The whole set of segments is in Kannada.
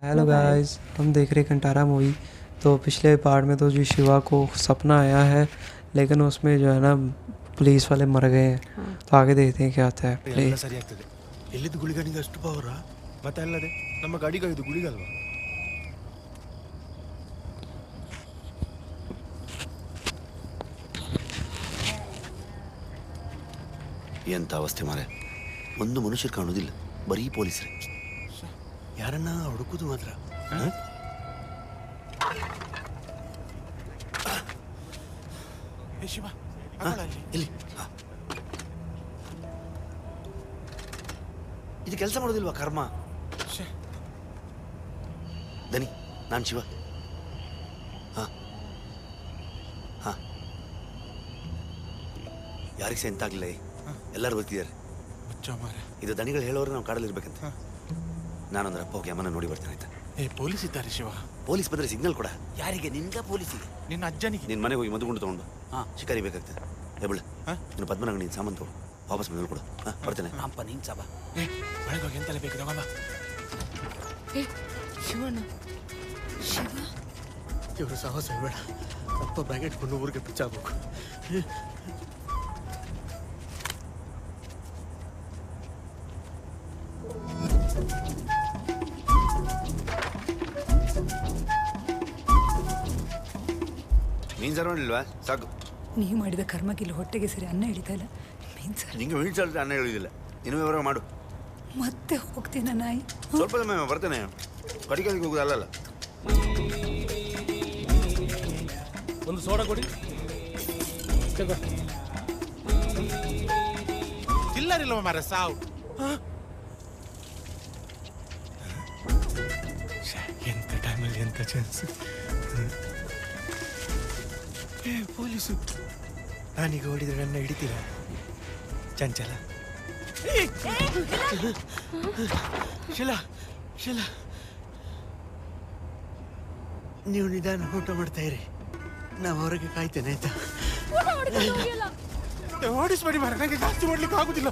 हेलो गाइस, हम देख रहे हैं कंटारा मूवी। तो पिछले पार्ट में तो जो शिवा को सपना आया है, लेकिन उसमें जो है ना पुलिस वाले मर गए हैं। तो आगे देखते हैं क्या आता है। ಎಲ್ಲ ಸರಿ ಆಗ್ತದೆ. ಎಲ್ಲಿದ್ದು ಗುಳಿಗನಿಗೆ ಅಷ್ಟು ಪವರ? ಮತ್ತೆ ಅಲ್ಲದೆ ನಮ್ಮ ಗಾಡಿಗೆ ಇದು ಗುಳಿಗಲ್ವಾ? ಎಂತ ಅವಸ್ಥೆ ಮಾರೆ, ಒಂದು ಮನುಷ್ಯರು ಕಾಣೋದಿಲ್ಲ, ಬರೀ ಪೊಲೀಸರೇ. ಯಾರನ್ನ ಹುಡುಕುದು ಮಾತ್ರ. ಶಿವ ಇಲ್ಲಿ ಇದು ಕೆಲಸ ಮಾಡೋದಿಲ್ವಾ ಕರ್ಮ? ದನಿ, ನಾನು ಶಿವ. ಹಾ ಹಾ, ಯಾರಿಗೆ ಸಹ ಎಂತ ಆಗ್ಲಿಲ್ಲ, ಎಲ್ಲರೂ ಬರ್ತಿದ್ದಾರೆ. ಇದು ದನಿಗಳು ಹೇಳೋರು ನಾವು ಕಾಡಲ್ಲಿ ಇರ್ಬೇಕಂತ. ನಾನೊಂದ್ರ ಅಪ್ಪ ಹೋಗಿ ಅಮ್ಮನ ನೋಡಿ ಬರ್ತೇನೆ, ಆಯ್ತಾ? ಪೊಲೀಸ್ ಇದ್ದಾರೆ ಶಿವ. ಪೊಲೀಸ್ ಬಂದ್ರೆ ಸಿಗ್ನಲ್ ಕೊಡ. ಯಾರಿಗೆ? ನಿನ್ಗ ಪೊಲೀಸಿಗೆ? ನಿನ್ನ ಅಜ್ಜನಿಗೆ. ನಿನ್ನ ಮನೆಗೆ ಹೋಗಿ ಮದುಗುಂಡು ತಗೊಂಡು ಶಿಕಾರಿ ಬೇಕಾಗ್ತದೆ. ಹೇಳ ನೀನು ಪದ್ಮನಾಗ ನೀನು ಸಾಮಾನು ತಗೊಂಡು ವಾಪಸ್ ಬಂದು ಕೊಡು. ಬರ್ತೇನೆ. ಅಪ್ಪ ನೀನ್ ಸಾಬ ಒಳಗೋಗಿ ಎಂತೆಲ್ಲ ಬೇಕು ತಗೊಂಬ. ಶಿವಣ್ಣ, ಶಿವ ಇವರು ಸಾಹಸ ಬೇಡ. ಅಪ್ಪ ಬ್ಯಾಗ್ ಇಟ್ಕೊಂಡು ಊರಿಗೆ ಬಿಚ್ಚಾಗಬೇಕು. ಮೀನ್ ಸಾರು ಮಾಡಿಲ್ವಾ? ಸಾಕು. ನೀವು ಮಾಡಿದ ಕರ್ಮಗಿಲ್ಲ ಹೊಟ್ಟೆಗೆ ಸರಿ ಅನ್ನ ಹಿಡಿತಾ ಇಲ್ಲ. ನಿಂಗೆ ಮೀನ್ ಸಾರು ಅನ್ನ ಹೇಳಿದಿಲ್ಲ. ನೀನು ವ್ಯವಹಾರ ಮಾಡು. ಮತ್ತೆ ಹೋಗ್ತೀನ ನಾಯಿ. ಸ್ವಲ್ಪ ಸಮಯ ಬರ್ತೇನೆ. ಕಡಿಕಲಿಗೆ ಹೋಗುದು ಅಲ್ಲಲ್ಲ. ಒಂದು ಸೋಡಾ ಕೊಡಿ. ಚಿಲ್ಲರಿಲ್ವ ಮಾರ ಸಾವು. ಎಂತ ಟೈಮಲ್ಲಿ ಎಂತ ಚಾನ್ಸ್. ಪೊಲೀಸು ನಾನೀಗ ಓಡಿದ್ರೆ ನನ್ನ ಹಿಡಿತೀರ? ಚಂಚಲ. ಶಿಲಾ, ಶಿಲಾ, ನೀವು ನಿಧಾನ ಊಟ ಮಾಡ್ತಾ ಇರಿ, ನಾವು ಹೊರಗೆ ಕಾಯ್ತೇನೆ, ಆಯ್ತಾ? ಓಡಿಸ್ಬೇಡಿ ಮಾರ, ನನಗೆ ಜಾಸ್ತಿ ಓಡ್ಲಿಕ್ಕೆ ಆಗುದಿಲ್ಲ.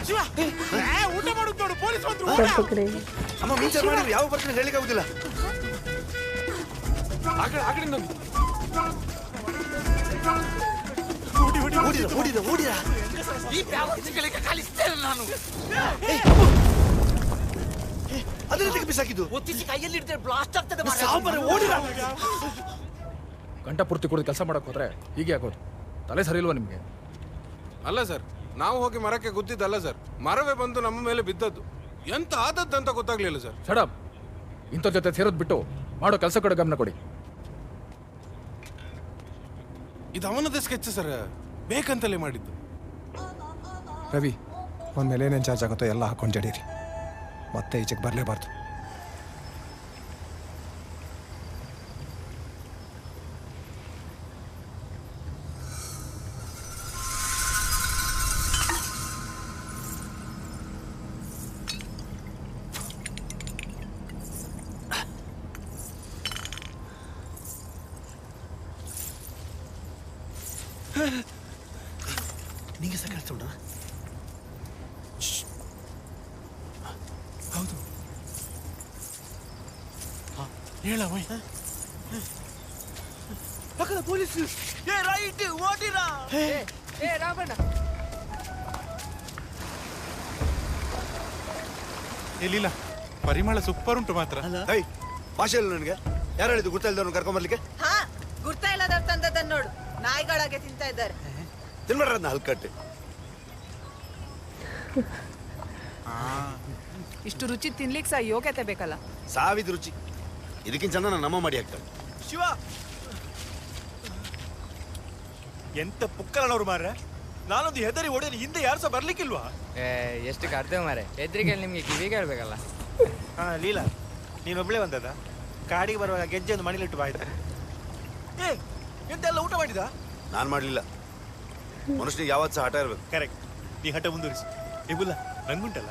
ಶಿವ, ಊಟ ಮಾಡುದು ನೋಡು, ಪೊಲೀಸ್ ಬಂದ್ರು. ಅಮ್ಮ ಮೀನ್ ಸಾರು ಮಾಡಿದ್ರು, ಯಾವ ಬರ್ತೀನಿ ಹೇಳಿಕ್ಕೆ ಆಗುದಿಲ್ಲ. ಆ ಕಡೆ ನೋಡಿ. ಓಡಿದ ಈ ವ್ಯಾವಸ್ಥೆಗಳಿಗೆ ಕಲಿಸ್ತೇನೆ ನಾನು. ಅದನ್ನ ಬಿಸಾಕಿದ್ದು ಒತ್ತಿಸಿ ಕೈಯಲ್ಲಿ ಹಿಡಿದ್ರೆ ಬ್ಲಾಸ್ಟ್ ಆಗ್ತದೆ. ಓಡಿದ. ಗಂಟ ಪೂರ್ತಿ ಕುಡಿದು ಕೆಲಸ ಮಾಡಕ್ ಹೋದ್ರೆ ಹೀಗೆ ಆಗೋದು. ತಲೆ ಸರಿ ಇಲ್ವಾ ನಿಮ್ಗೆ? ಅಲ್ಲ ಸರ್, ನಾವು ಹೋಗಿ ಮರಕ್ಕೆ ಗುದ್ದಿದ್ದಲ್ಲ ಸರ್, ಮರವೇ ಬಂದು ನಮ್ಮ ಮೇಲೆ ಬಿದ್ದದ್ದು. ಎಂತ ಆದದ್ದಂತ ಗೊತ್ತಾಗ್ಲಿಲ್ಲ ಸರ್. ಶಡಪ್, ಇಂಥವ್ರ ಜೊತೆ ಸೇರೋದು ಬಿಟ್ಟು ಮಾಡೋ ಕೆಲಸ ಕಡೆ ಗಮನ ಕೊಡಿ. ಇದು ಅವನದ ಸ್ಕೆಚ್ ಸರ್, ಬೇಕಂತಲೇ ಮಾಡಿದ್ದು. ರವಿ, ಒಂದ್ಮೇಲೆ ಏನೇನು ಚಾರ್ಜ್ ಆಗುತ್ತೋ ಎಲ್ಲ ಹಾಕೊಂಡು ಜಡೀರಿ, ಮತ್ತೆ ಈಚೆಗೆ ಬರಲೇಬಾರ್ದು. ನಿಂಗೆ ಸಹ ಕೆಲಸ ಉಂಟ? ಹೌದು, ಹೇಳ ಪಕ್ಕದ ಪೊಲೀಸ್. ರೈಟ್ ಓಡಿರಾ. ರಾಮಣ್ಣ ಎಲ್ಲಿಲ್ಲ, ಪರಿಮಳ ಸೂಪರ್ ಉಂಟು ಮಾತ್ರ. ಭಾಷೆ ಇಲ್ಲ ನನಗೆ. ಯಾರು ಹೇಳಿದ್ದು ಗೊತ್ತಿಲ್ಲದವ್ರನ್ನ ಕರ್ಕೊಂಬರ್ಲಿಕ್ಕೆ? ಹಾ, ಗುರ್ತಾ ಇಲ್ಲದವ್ರು ತಂದದನ್ನ ನೋಡು, ನಾಯಿಗಳಾಗೆ ತಿಂತಾ ಇದ್ದಾರೆ. ತಿನ್ಬೇಡ್ರ ಅದನ್ನ ಹಲ್ಕಟ್ಟೆ. ಇಷ್ಟು ರುಚಿ ತಿನ್ಲಿಕ್ಕೆ ಸಹ ಯೋಗ್ಯತೆ ಬೇಕಲ್ಲ. ಸಾವಿದ ರುಚಿ ಇದಕ್ಕಿಂತ ಚಂದ ನಮ್ಮ ಮಾಡಿ ಹಾಕ್ತಾಳೆ. ಶಿವ, ಎಂತ ಪುಕ್ಕಲನವ್ರು ಮಾರ. ನಾನೊಂದು ಹೆದರಿ ಓಡಿ ಹಿಂದೆ ಯಾರು ಸಹ ಬರ್ಲಿಕ್ಕಿಲ್ವಾ? ಎಷ್ಟು ಕರ್ತೇವೆ ಮಾರೆ, ಹೆದ್ರಿಕೆ ನಿಮ್ಗೆ ಕಿವಿ ಕೇಳ್ಬೇಕಲ್ಲ. ಹಾ ಲೀಲಾ, ನೀನೊಬ್ಳೆ ಬಂದದ? ಕಾಡಿಗೆ ಬರುವಾಗ ಗೆಜ್ಜೆ ಒಂದು ಮಣಿಲಿಟ್ಟು ಬಾಯ್ತು. ಎಂತೆಲ್ಲ ಊಟ ಮಾಡಿದ? ನಾನು ಮಾಡಲಿಲ್ಲ. ಮನುಷ್ಯನಿಗೆ ಯಾವತ್ತು ಸಹ ಹಠ ಇರ್ಬೇಕು. ಕರೆಕ್ಟ್, ನೀ ಹಠ ಮುಂದುವರಿಸಿ. ಇಬುಲ್ಲ ನಂಗುಂಟಲ್ಲ,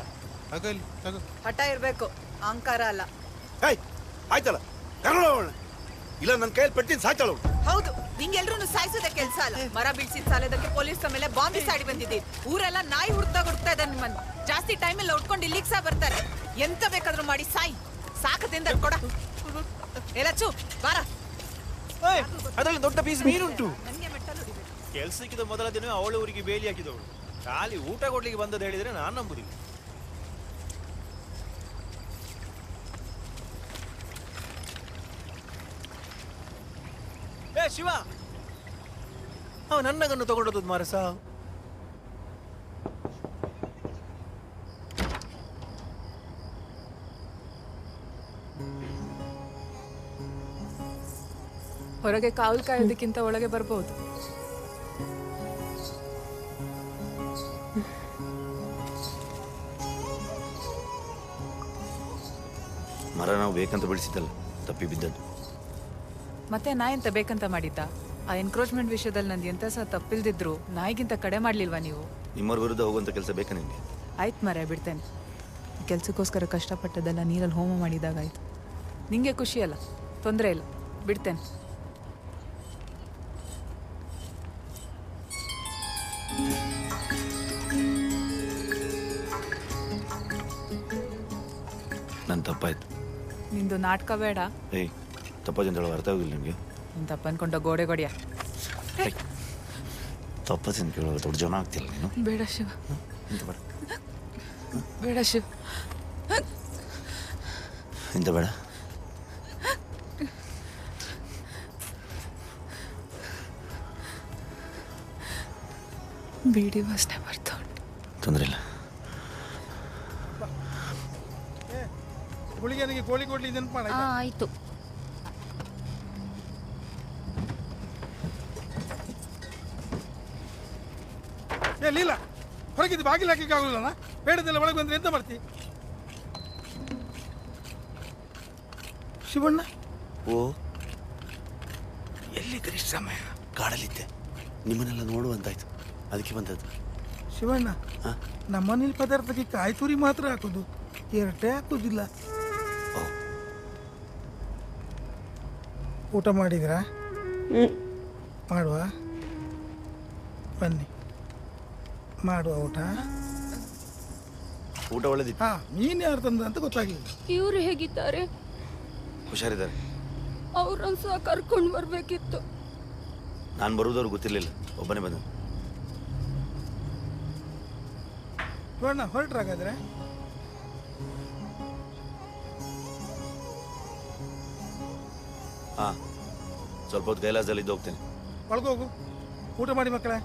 ಆಗಲಿ ತಗೋ. ಹಠ ಇರ್ಬೇಕು, ಅಹಂಕಾರ ಅಲ್ಲ. ಆಯ್ತಲ್ಲ, ಕರ್ಕೊಳ್ಳೋಣ. ಇಲ್ಲ ನನ್ನ ಕೈಯಲ್ಲಿ ಪೆಟ್ಟಿನ ಸಾಯ್ತಾಳು. ಹೌದು, ನಿಂಗೆಲ್ರೂ ಸಾಯಿಸೋದೇ ಕೆಲಸ ಅಲ್ಲ. ಮರ ಬೀಳ್ಸಿದ ಸಾಲದಕ್ಕೆ ಪೊಲೀಸ್ ಮೇಲೆ ಬಾಂಬ್ ಬಿಸಾಡಿ ಬಂದಿದ್ದೀವಿ. ಊರೆಲ್ಲ ನಾಯಿ ಹುಡ್ತಾ ಇದ್ದಾರೆ ನಿಮ್ಮನ್ನು. ಜಾಸ್ತಿ ಟೈಮ್ ಎಲ್ಲ ಉಟ್ಕೊಂಡು ಇಲ್ಲಿಗೆ ಸಹ ಬರ್ತಾರೆ. ಎಂತ ಬೇಕಾದ್ರೂ ಮಾಡಿ ಸಾಯಿ. ಲಚ್ಚು ಬಾರ. ಅದರಲ್ಲಿ ದೊಡ್ಡ ಪೀಸ್ ಮೀನುಂಟು. ನನಗೆ ಮೆಟ್ಟಲು ಹೊಡಿಬೇಕು. ಕೆಲ್ಸಕ್ಕಿದ ಮೊದಲ ದಿನ ಅವಳು ಊರಿಗೆ ಬೇಲಿ ಹಾಕಿದವಳು. ಖಾಲಿ ಊಟ ಕೊಡ್ಲಿಕ್ಕೆ ಬಂದದ್ದು ಹೇಳಿದ್ರೆ ನಾನು ನಂಬುದಿಲ್ಲ. ಏ ಶಿವ, ಅವ ನನ್ನಗನ್ನು ತಗೊಂಡದ್ದು ಮಾರಸ. ಹೊರಗೆ ಕಾವಲು ಕಾಯೋದಕ್ಕಿಂತ ಒಳಗೆ ಬರ್ಬೋದು. ಮರ ನಾವು ಬೇಕಂತ ಬೆಳೆಸಿದ್ದಲ್ಲ, ತಪ್ಪಿ ಬಿದ್ದದ್ದು. ಮತ್ತೆ ನಾ ಎಂತ ಬೇಕಂತ ಮಾಡಿದ್ದ? ಆ ಎನ್ಕ್ರೋಚ್ಮೆಂಟ್ ವಿಷಯದಲ್ಲಿ ನಂದು ಎಂತ ಸಹ ತಪ್ಪಿಲ್ದಿದ್ರು ನಾಯಿಗಿಂತ ಕಡೆ ಮಾಡ್ಲಿಲ್ವಾ ನೀವು? ನಿಮ್ಮವ್ರ ವಿರುದ್ಧ ಹೋಗುವಂಥ ಕೆಲಸ ಬೇಕಾ ನಿಮಗೆ? ಆಯ್ತು ಮರ, ಬಿಡ್ತೇನೆ. ಕೆಲಸಕ್ಕೋಸ್ಕರ ಕಷ್ಟಪಟ್ಟದೆಲ್ಲ ನೀರಲ್ಲಿ ಹೋಮ ಮಾಡಿದಾಗ ಆಯ್ತು. ನಿಂಗೆ ಖುಷಿ ಅಲ್ಲ, ತೊಂದರೆ ಇಲ್ಲ, ಬಿಡ್ತೇನೆ. ನನ್ನ ತಪ್ಪಾಯ್ತು. ನಿಂದು ನಾಟಕ ಬೇಡ. ಏಯ್, ತಪ್ಪಾಯ್ತು ಹೇಳೋ ಅರ್ಥ ಆಗೋದಿಲ್ಲ ನಿಮಗೆ? ನೀನು ತಪ್ಪನ್ಕೊಂಡ ಗೋಡೆ ಗೊಡಿಯ. ತಪ್ಪದಿಂದ ಕೇಳೋ ದೊಡ್ಡ ಜನ ಆಗ್ತಿಲ್ಲ ನೀನು. ಬೇಡ ಶಿವ, ಇಂತ ಬೇಡ, ಬೇಡ ಶಿವ, ಇಂತ ಬೇಡ. ಬೀಡಿ ವಾಸನೆ ಬರ್ತಾ ಉಂಟು. ತೊಂದರೆ ಇಲ್ಲ. ಹುಳಿಗೆ ಕೋಳಿ ಕೊಡ್ಲಿ ನೆನಪಾಣ. ಆಯ್ತು. ಏ ಲೀಲ, ಹೊರಗಿದ್ದು ಬಾಗಿಲು ಹಾಕಲಿಕ್ಕೆ ಆಗುದಿಲ್ಲ. ಬೇಡದೆಲ್ಲ ಒಳಗೆ ಬಂದ್ರೆ ಎಂತ ಮಾಡ್ತಿ? ಶಿವಣ್ಣ, ಓ, ಎಲ್ಲಿದ್ದೀರಿ? ಸಮಯ ಕಾಡಲಿದ್ದೆ, ನಿಮ್ಮನ್ನೆಲ್ಲ ನೋಡುವಂತಾಯ್ತು, ಅದಕ್ಕೆ ಬಂದದ್ದು. ಶಿವಣ್ಣ, ನಮ್ಮನೇಲಿ ಪದಾರ್ಥಕ್ಕೆ ಕಾಯಿ ತುರಿ ಮಾತ್ರ ಹಾಕೋದು, ಎರಟೆ ಹಾಕೋದಿಲ್ಲ. ಊಟ ಮಾಡಿದ್ರಾ? ಮಾಡುವ ಬನ್ನಿ, ಮಾಡುವ ಊಟ. ಊಟ ಒಳ್ಳೆದಿತ್ತು. ಹಾ, ನೀನು ಯಾರು ತಂದ ಅಂತ ಗೊತ್ತಾಗಿಲ್ಲ. ಇವರು ಹೇಗಿದ್ದಾರೆ? ಹುಷಾರಿದ್ದಾರೆ. ಅವ್ರನ್ನ ಸಹ ಕರ್ಕೊಂಡು ಬರ್ಬೇಕಿತ್ತು. ನಾನು ಬರುವುದವ್ರು ಗೊತ್ತಿರಲಿಲ್ಲ, ಒಬ್ಬನೇ ಬಂದ. ಶಿವಣ್ಣ ಹೊರಟ್ರಾಗಾದ್ರೆ? ಹಾಂ, ಸ್ವಲ್ಪ ಹೊತ್ತು ಕೈಲಾಸದಲ್ಲಿ ಇದ್ದು ಹೋಗ್ತೇನೆ. ಒಳಗೋಗು, ಊಟ ಮಾಡಿ ಮಕ್ಕಳೇ.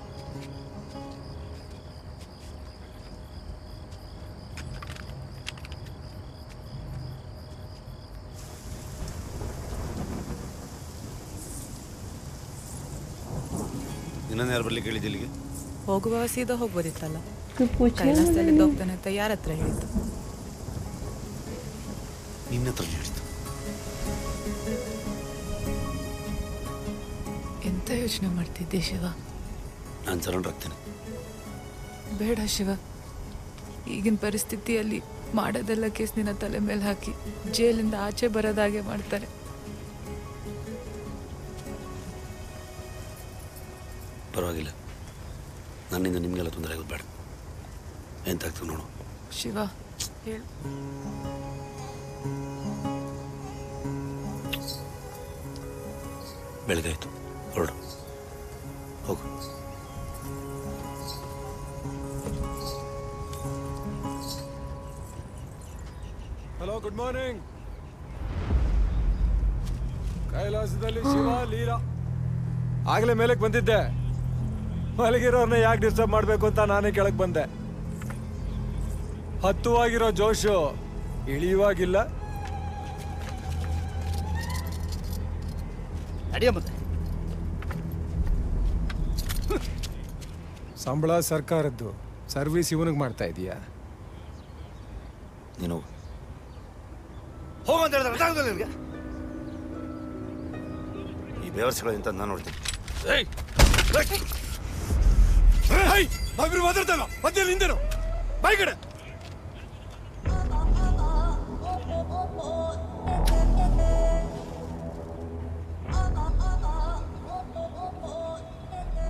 ಇನ್ನೊಂದು ಯಾರು ಬರ್ಲಿಕ್ಕೆ ಹೇಳಿದ್ದು ಇಲ್ಲಿಗೆ? ಹೋಗುವ ಸೀದಾ ಹೋಗ್ಬೋದಿತ್ತಲ್ಲ. ಕೈಲಾಸದಲ್ಲಿ ಹೋಗ್ತಾನೆ ಅಂತ ಯಾರ ಹತ್ರ ಹೇಳಿದ್ದು? ನಿನ್ನ ಹತ್ರ ಹೇಳಿದ್ದು. ಎಂತ ಯೋಚನೆ ಮಾಡ್ತಿದ್ದೆ ಶಿವ? ನಾನು ಸರೆಂಡರ್ ಆಗ್ತೇನೆ. ಬೇಡ ಶಿವ, ಈಗಿನ ಪರಿಸ್ಥಿತಿಯಲ್ಲಿ ಮಾಡೋದೆಲ್ಲ ಕೇಸ್ ನಿನ್ನ ತಲೆ ಮೇಲೆ ಹಾಕಿ ಜೈಲಿಂದ ಆಚೆ ಬರೋದಾಗೆ ಮಾಡ್ತಾರೆ. ಪರವಾಗಿಲ್ಲ, ನನ್ನಿಂದ ನಿಮಗೆಲ್ಲ ತೊಂದರೆ ಆಗೋದು ಬೇಡ. ಎಂತಾಗ್ತದೆ ನೋಡು. ಶಿವ ಹೇಳು. ಬೆಳಗಾಯ್ತು, ಹೊರಡು, ಹೋಗು. Hello, good morning. ಕೈಲಾಸದಲ್ಲಿ ಶಿವ ಲೀಲಾ. ಆಗಲೇ ಮೇಲಕ್ಕೆ ಬಂದಿದ್ದೆ. ಮಲಗಿರೋರ್ನ ಯಾಕೆ ಡಿಸ್ಟರ್ಬ್ ಮಾಡಬೇಕು ಅಂತ ನಾನೇ ಕೆಳಗೆ ಬಂದೆ. ಹತ್ತುವಾಗಿರೋ ಜೋಶು ಇಳಿಯುವಾಗಿಲ್ಲ. ಸಂಬಳ ಸರ್ಕಾರದ್ದು, ಸರ್ವಿಸ್ ಇವನಿಗೆ ಮಾಡ್ತಾ ಇದೀಯಾ? ನೀನು ಹೋಗಂತ ಹೇಳಿದ್ರೆ ಅರ್ಥ ಆಗೋದಿಲ್ಲ ನಿನಗೆ? ಈ ಬೇವರ್ಸ್ಗಳು ಅಂತ ನಾನು ನೋಡ್ತೀನಿ. ಮಾತಾಡ್ತಾನ ಮಧ್ಯ ನಿಂದೇನು ಬಾಯ್ ಕಡೆ.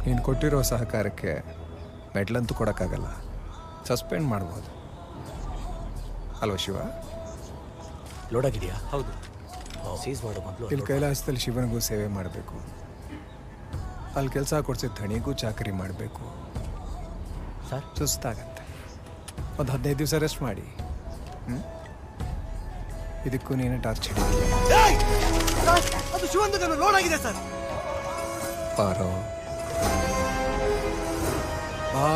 ನೀನು ಕೊಟ್ಟಿರೋ ಸಹಕಾರಕ್ಕೆ ಮೆಡ್ಲಂತೂ ಕೊಡೋಕ್ಕಾಗಲ್ಲ, ಸಸ್ಪೆಂಡ್ ಮಾಡ್ಬೋದು ಅಲ್ವ ಶಿವ? ಲೋಡ್ ಆಗಿದೆಯಾ? ಹೌದು. ಇಲ್ಲಿ ಕೈಲಾಸದಲ್ಲಿ ಶಿವನಿಗೂ ಸೇವೆ ಮಾಡಬೇಕು, ಅಲ್ಲಿ ಕೆಲಸ ಕೊಡ್ಸಿದ ಧಣಿಗೂ ಚಾಕರಿ ಮಾಡಬೇಕು. ಸುಸ್ತಾಗತ್ತೆ. ಒಂದು 15 ದಿವಸ ರೆಸ್ಟ್ ಮಾಡಿ. ಇದಕ್ಕೂ ನೀನು ಟಾರ್ಚರ್ ಅದು ಶಿವಂದು ಲೋನ್ ಆಗಿದೆ ಸರ್. ಪಾರೋ ಬಾ.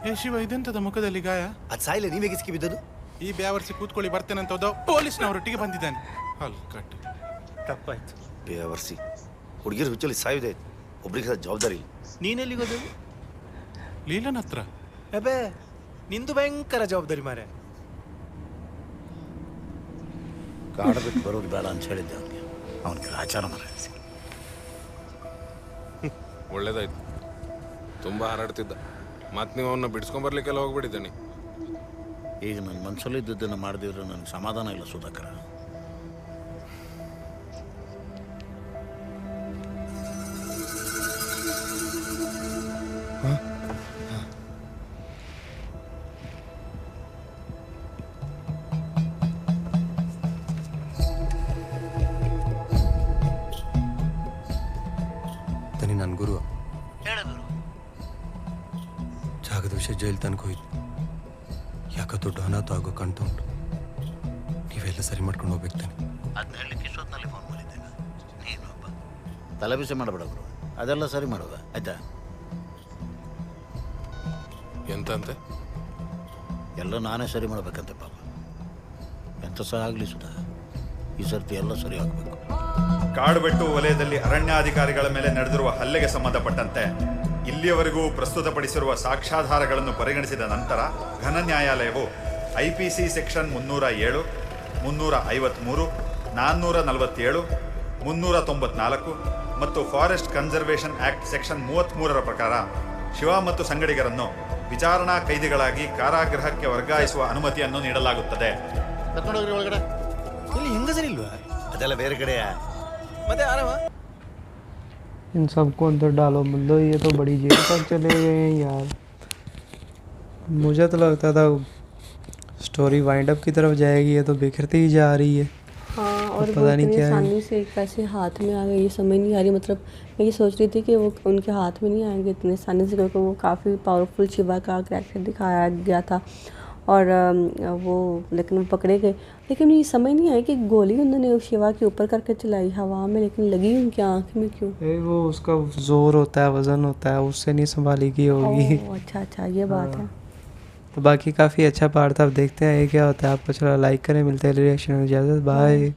ಏ ಶಿವ, ಇದೆಂತದ ಮುಖದಲ್ಲಿ ಗಾಯ? ಅದು ಸಾಯಿಲೆ ನೀವೇ ಗಿಸ್ಕಿ ಬಿದ್ದದು? ಈ ಬ್ಯಾವರ್ಸಿ ಕೂತ್ಕೊಳ್ಳಿ ಬರ್ತೇನೆ ಅಂತ ಹೋದ ಪೊಲೀಸ್ನವರೊಟ್ಟಿಗೆ ಬಂದಿದ್ದಾನೆ. ಅಲ್ಲಿ ಕಟ್ಟು ತಪ್ಪಾಯ್ತು. ಬೇವರ್ಸಿ ಹುಡುಗಿರು ಹುಚ್ಚಲ್ಲಿ ಸಾಯುದೆ, ಒಬ್ರಿಗೆ ಜವಾಬ್ದಾರಿ ಇಲ್ಲ. ನೀನೆಲ್ಲಿಗೆ ಹೋದವು? ಲೀಲನ್ ಹತ್ರ. ಅಬೇ ನಿಂದು ಭಯಂಕರ ಜವಾಬ್ದಾರಿ ಮಾರೆ. ಕಾಡ ಬಿಟ್ಟು ಬರೋದು ಬೇಡ ಅಂತ ಹೇಳಿದ್ದೆ ಅವನಿಗೆ. ಅವನಿಗೆ ಆಚಾರ ಮರ ಒಳ್ಳೇದಾಯ್ತು. ತುಂಬ ಹಾರಾಡ್ತಿದ್ದ. ಮತ್ತೆ ನೀವು ಅವನ್ನ ಬಿಡಿಸ್ಕೊಂಬರ್ಲಿಕ್ಕೆಲ್ಲ ಹೋಗ್ಬಿಟ್ಟಿದ್ದಾನೆ. ಈಗ ನನ್ನ ಮನಸ್ಸಲ್ಲಿದ್ದನ್ನು ಮಾಡಿದಿದ್ರೆ ನನಗೆ ಸಮಾಧಾನ ಇಲ್ಲ ಸುಧಾಕರ. ತನಿ ನನ್ನ ಗುರು ಜಾಗದ ವಿಷಯ ಜೈಲು ತನಕ ಹೋಯ್ತು. ಯಾಕೆ ದೊಡ್ಡ ಅನಾಥ ಆಗೋ ಕಾಣ್ತಾ ಉಂಟು. ನೀವೆಲ್ಲ ಸರಿ ಮಾಡ್ಕೊಂಡು ಹೋಗ್ಬೇಕು ತಾನೆ. ಅದನ್ನ ಹೇಳಲಿಕ್ಕೆ ಇಷ್ಟೊತ್ತಿನಲ್ಲಿ ಫೋನ್ ಮಾಡಿದ್ದೇನೆ. ನೀನೊಬ್ಬ ತಲೆ ಬಿಸಿ ಮಾಡಬೇಡ ಗುರು, ಅದೆಲ್ಲ ಸರಿ ಮಾಡೋದ ಆಯ್ತಾ? ಎಂತಂತೆ? ಎಲ್ಲ ನಾನೇ ಸರಿ ಮಾಡ್ಬೇಕಂತೆ ಪಾಪ. ಎಂತ ಸಹ ಆಗಲಿ ಸುಧಾ, ಈ ಸರ್ತಿ ಎಲ್ಲ ಸರಿ ಆಗಬೇಕು. ಕಾಡುಬೆಟ್ಟು ವಲಯದಲ್ಲಿ ಅರಣ್ಯಾಧಿಕಾರಿಗಳ ಮೇಲೆ ನಡೆದಿರುವ ಹಲ್ಲೆಗೆ ಸಂಬಂಧಪಟ್ಟಂತೆ ಇಲ್ಲಿಯವರೆಗೂ ಪ್ರಸ್ತುತಪಡಿಸಿರುವ ಸಾಕ್ಷ್ಯಾಧಾರಗಳನ್ನು ಪರಿಗಣಿಸಿದ ನಂತರ ಘನ ನ್ಯಾಯಾಲಯವು IPC ಸೆಕ್ಷನ್ 307, 353, 447, 394 ಮತ್ತು ಫಾರೆಸ್ಟ್ ಕನ್ಸರ್ವೇಷನ್ ಆಕ್ಟ್ ಸೆಕ್ಷನ್ 33ರ ಪ್ರಕಾರ ಶಿವ ಮತ್ತು ಸಂಗಡಿಗರನ್ನು ವಿಚಾರಣಾ ಕೈದಿಗಳಾಗಿ ಕಾರಾಗೃಹಕ್ಕೆ ವರ್ಗಾಯಿಸುವ ಅನುಮತಿಯನ್ನು ನೀಡಲಾಗುತ್ತದೆ. ಕರ್ಕೊಂಡೋಗ್ರಿ ಒಳಗಡೆ. ಇಲ್ಲಿ ಹೆಂಗಸರಿ ಇಲ್ವಾ? ಅದೆಲ್ಲ ಬೇರೆ ಕಡೆಯಾ? ಮತ್ತೆ ಆರಾಮ. इन सबको अंदर डालो, मतलब ये तो बड़ी जेल तक चले गए हैं यार. मुझे तो लगता था स्टोरी वाइंड अप की तरफ जाएगी, ये तो बिखरती ही जा रही है. हाँ, और पता नहीं क्या आसानी से कैसे हाथ में आ गई ये समझ नहीं आ रही. मतलब मैं ये सोच रही थी कि वो उनके हाथ में नहीं आएंगे इतने आसानी से, क्योंकि वो काफ़ी पावरफुल शिवा का कैरेक्टर दिखाया गया था. और वो लेकिन वो पकड़े गए. लेकिन ये समझ नहीं आया कि गोली उन्होंने शिवा के ऊपर करके चलाई हवा में, लेकिन लगी उनकी आँख में क्यों? वो उसका जोर होता है, वजन होता है, उससे नहीं संभाली की होगी. अच्छा अच्छा, ये बात है. तो बाकी काफ़ी अच्छा पार्ट था. अब देखते हैं ये क्या होता है. आपको चलो लाइक करें. मिलते हैं रिएक्शन. इजाज़त, बाय.